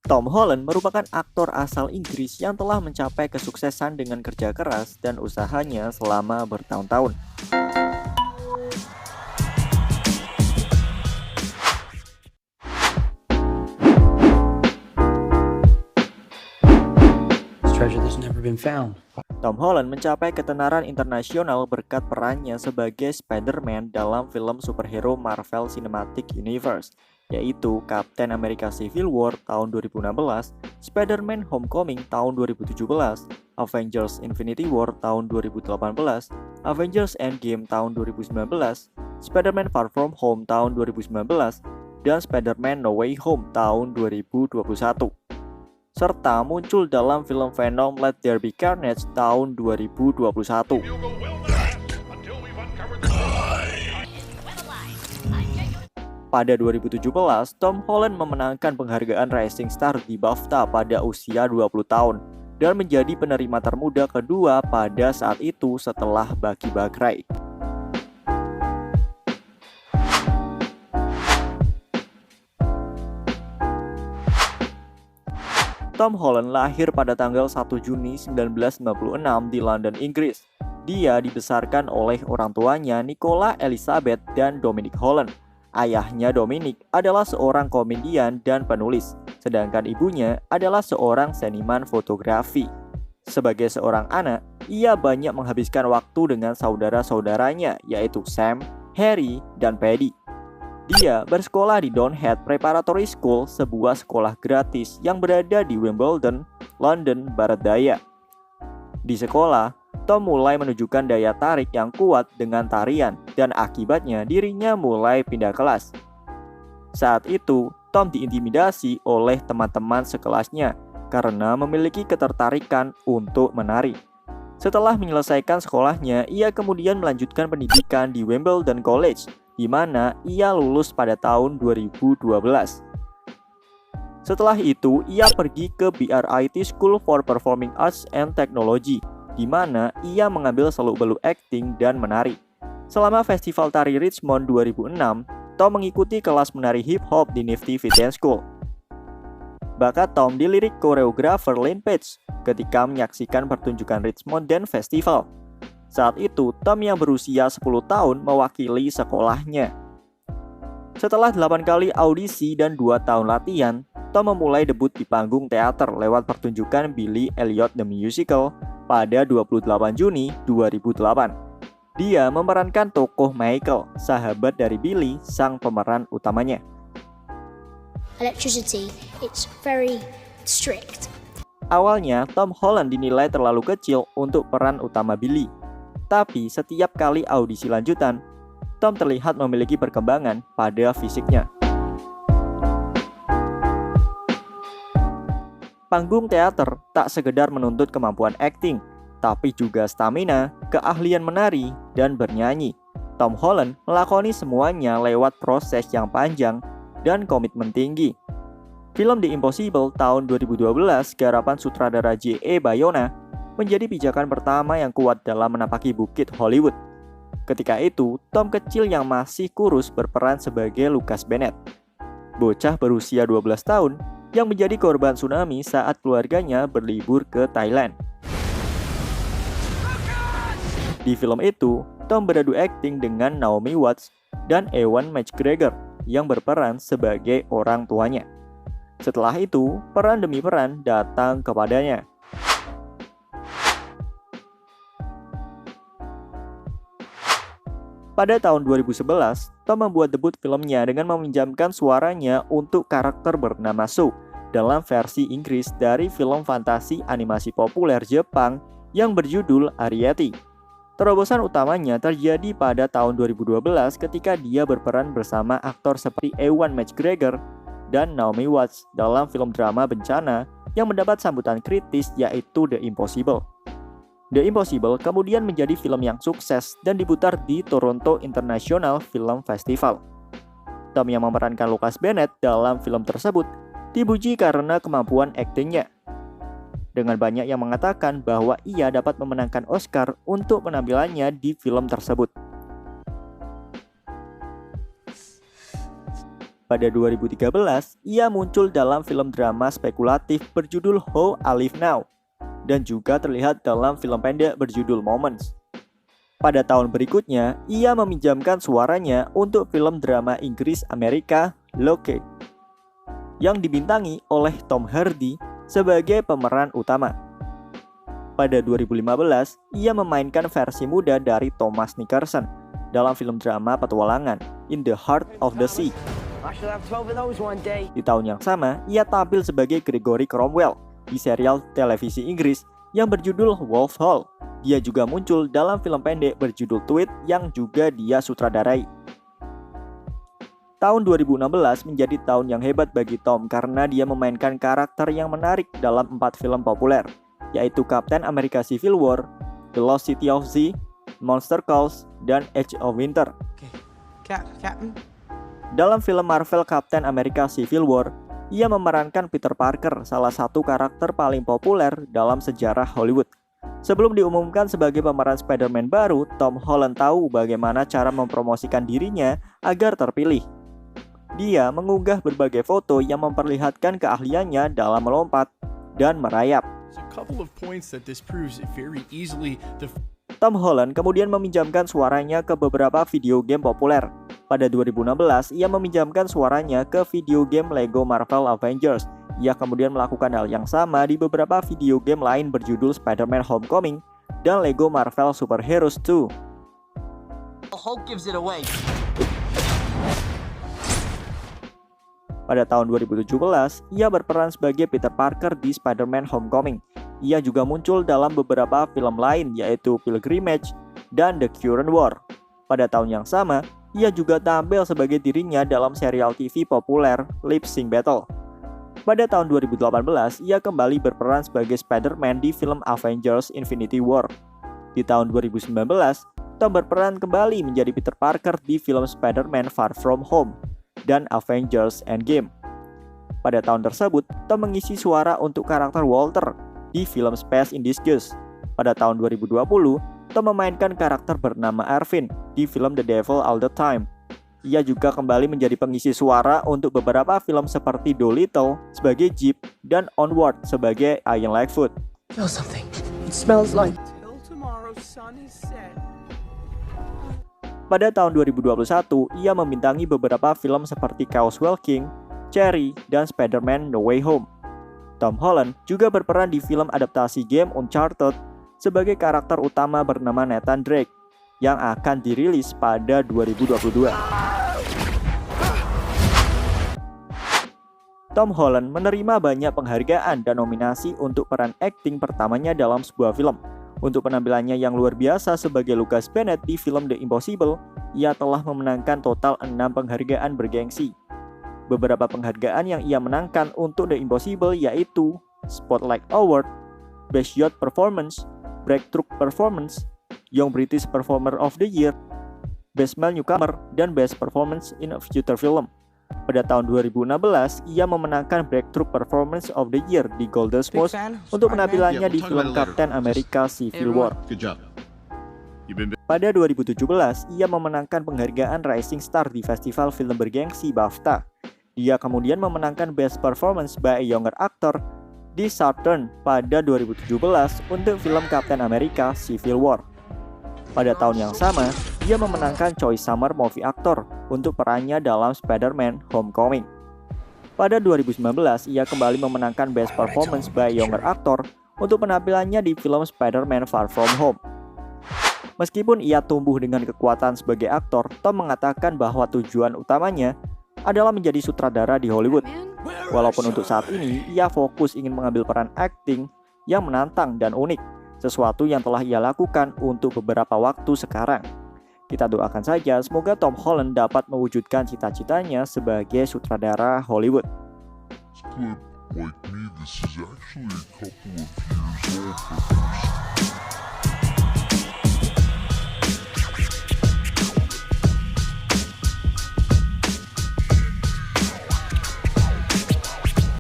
Tom Holland merupakan aktor asal Inggris yang telah mencapai kesuksesan dengan kerja keras dan usahanya selama bertahun-tahun. Tom Holland mencapai ketenaran internasional berkat perannya sebagai Spider-Man dalam film superhero Marvel Cinematic Universe, yaitu Captain America Civil War tahun 2016, Spider-Man Homecoming tahun 2017, Avengers Infinity War tahun 2018, Avengers Endgame tahun 2019, Spider-Man Far From Home tahun 2019, dan Spider-Man No Way Home tahun 2021. Serta muncul dalam film Venom Let There Be Carnage tahun 2021. Pada 2017, Tom Holland memenangkan penghargaan Rising Star di BAFTA pada usia 20 tahun dan menjadi penerima termuda kedua pada saat itu setelah Bucky Bagray. Tom Holland lahir pada tanggal 1 Juni 1996 di London, Inggris. Dia dibesarkan oleh orang tuanya Nicola Elizabeth dan Dominic Holland. Ayahnya Dominic adalah seorang komedian dan penulis, sedangkan ibunya adalah seorang seniman fotografi. Sebagai seorang anak, ia banyak menghabiskan waktu dengan saudara-saudaranya, yaitu Sam, Harry, dan Paddy. Dia bersekolah di Downhead Preparatory School, sebuah sekolah gratis yang berada di Wimbledon, London Barat Daya. Di sekolah, Tom mulai menunjukkan daya tarik yang kuat dengan tarian dan akibatnya dirinya mulai pindah kelas. Saat itu, Tom diintimidasi oleh teman-teman sekelasnya karena memiliki ketertarikan untuk menari. Setelah menyelesaikan sekolahnya, ia kemudian melanjutkan pendidikan di Wimbledon College, di mana ia lulus pada tahun 2012. Setelah itu, ia pergi ke BRIT School for Performing Arts and Technology, di mana ia mengambil seluk-beluk akting dan menari. Selama Festival Tari Richmond 2006, Tom mengikuti kelas menari hip-hop di Nifty Fit Dance School. Bakat Tom dilirik koreografer Lane Page ketika menyaksikan pertunjukan Richmond Dance Festival. Saat itu, Tom yang berusia 10 tahun mewakili sekolahnya. Setelah 8 kali audisi dan 2 tahun latihan, Tom memulai debut di panggung teater lewat pertunjukan Billy Elliot The Musical pada 28 Juni 2008. Dia memerankan tokoh Michael, sahabat dari Billy, sang pemeran utamanya. Electricity, it's very strict. Awalnya, Tom Holland dinilai terlalu kecil untuk peran utama Billy. Tapi setiap kali audisi lanjutan, Tom terlihat memiliki perkembangan pada fisiknya. Panggung teater tak sekedar menuntut kemampuan akting, tapi juga stamina, keahlian menari, dan bernyanyi. Tom Holland melakoni semuanya lewat proses yang panjang dan komitmen tinggi. Film The Impossible tahun 2012 garapan sutradara J.E. Bayona menjadi pijakan pertama yang kuat dalam menapaki bukit Hollywood. Ketika itu, Tom kecil yang masih kurus berperan sebagai Lucas Bennett, bocah berusia 12 tahun yang menjadi korban tsunami saat keluarganya berlibur ke Thailand. Di film itu, Tom beradu akting dengan Naomi Watts dan Ewan McGregor yang berperan sebagai orang tuanya. Setelah itu, peran demi peran datang kepadanya. Pada tahun 2011, Tom membuat debut filmnya dengan meminjamkan suaranya untuk karakter bernama Sue dalam versi Inggris dari film fantasi animasi populer Jepang yang berjudul Arrietty. Terobosan utamanya terjadi pada tahun 2012 ketika dia berperan bersama aktor seperti Ewan McGregor dan Naomi Watts dalam film drama bencana yang mendapat sambutan kritis yaitu The Impossible. The Impossible kemudian menjadi film yang sukses dan diputar di Toronto International Film Festival. Tom yang memerankan Lucas Bennett dalam film tersebut dipuji karena kemampuan aktingnya. Dengan banyak yang mengatakan bahwa ia dapat memenangkan Oscar untuk penampilannya di film tersebut. Pada 2013, ia muncul dalam film drama spekulatif berjudul How I Live Now dan juga terlihat dalam film pendek berjudul Moments. Pada tahun berikutnya, ia meminjamkan suaranya untuk film drama Inggris Amerika Locke yang dibintangi oleh Tom Hardy sebagai pemeran utama. Pada 2015, ia memainkan versi muda dari Thomas Nickerson dalam film drama petualangan In the Heart of the Sea. Di tahun yang sama, ia tampil sebagai Gregory Cromwell di serial televisi Inggris yang berjudul Wolf Hall. Dia juga muncul dalam film pendek berjudul Tweet yang juga dia sutradarai. Tahun 2016 menjadi tahun yang hebat bagi Tom karena dia memainkan karakter yang menarik dalam 4 film populer, yaitu Captain America Civil War, The Lost City of Z, Monster Calls, dan Age of Winter. Captain. Dalam film Marvel Captain America Civil War, ia memerankan Peter Parker, salah satu karakter paling populer dalam sejarah Hollywood. Sebelum diumumkan sebagai pemeran Spider-Man baru, Tom Holland tahu bagaimana cara mempromosikan dirinya agar terpilih. Dia mengunggah berbagai foto yang memperlihatkan keahliannya dalam melompat dan merayap. Tom Holland kemudian meminjamkan suaranya ke beberapa video game populer. Pada 2016, ia meminjamkan suaranya ke video game Lego Marvel Avengers. Ia kemudian melakukan hal yang sama di beberapa video game lain berjudul Spider-Man Homecoming dan Lego Marvel Super Heroes 2. Pada tahun 2017, ia berperan sebagai Peter Parker di Spider-Man Homecoming. Ia juga muncul dalam beberapa film lain yaitu Pilgrimage dan The Current War. Pada tahun yang sama, ia juga tampil sebagai dirinya dalam serial TV populer Lip Sync Battle. Pada tahun 2018, ia kembali berperan sebagai Spider-Man di film Avengers Infinity War. Di tahun 2019, Tom berperan kembali menjadi Peter Parker di film Spider-Man Far From Home dan Avengers Endgame. Pada tahun tersebut, Tom mengisi suara untuk karakter Walter di film Space in Disguise. Pada tahun 2020, Tom memainkan karakter bernama Arvin di film The Devil All the Time. Ia juga kembali menjadi pengisi suara untuk beberapa film seperti Dolittle sebagai Jeep dan Onward sebagai Ian Lightfoot. Feel something. It smells like. Pada tahun 2021, ia membintangi beberapa film seperti Chaos Walking, Cherry, dan Spider-Man No Way Home. Tom Holland juga berperan di film adaptasi game Uncharted sebagai karakter utama bernama Nathan Drake yang akan dirilis pada 2022. Tom Holland menerima banyak penghargaan dan nominasi untuk peran akting pertamanya dalam sebuah film. Untuk penampilannya yang luar biasa sebagai Lucas Bennett di film The Impossible, ia telah memenangkan total 6 penghargaan bergengsi. Beberapa penghargaan yang ia menangkan untuk The Impossible yaitu Spotlight Award, Best Yacht Performance, Breakthrough Performance, Young British Performer of the Year, Best Male Newcomer, dan Best Performance in a Feature Film. Pada tahun 2016, ia memenangkan Breakthrough Performance of the Year di Golden Globes untuk penampilannya di film Captain America Civil War. Pada 2017, ia memenangkan penghargaan Rising Star di Festival Film Bergengsi BAFTA. Dia kemudian memenangkan Best Performance by a Younger Actor di Southern pada 2017 untuk film Captain America Civil War. Pada tahun yang sama, dia memenangkan Choice Summer Movie Actor untuk perannya dalam Spider-Man Homecoming. Pada 2019, ia kembali memenangkan Best Performance by Younger Actor untuk penampilannya di film Spider-Man Far From Home. Meskipun ia tumbuh dengan kekuatan sebagai aktor, Tom mengatakan bahwa tujuan utamanya adalah menjadi sutradara di Hollywood. Walaupun untuk saat ini, ia fokus ingin mengambil peran akting yang menantang dan unik, sesuatu yang telah ia lakukan untuk beberapa waktu sekarang. Kita doakan saja semoga Tom Holland dapat mewujudkan cita-citanya sebagai sutradara Hollywood.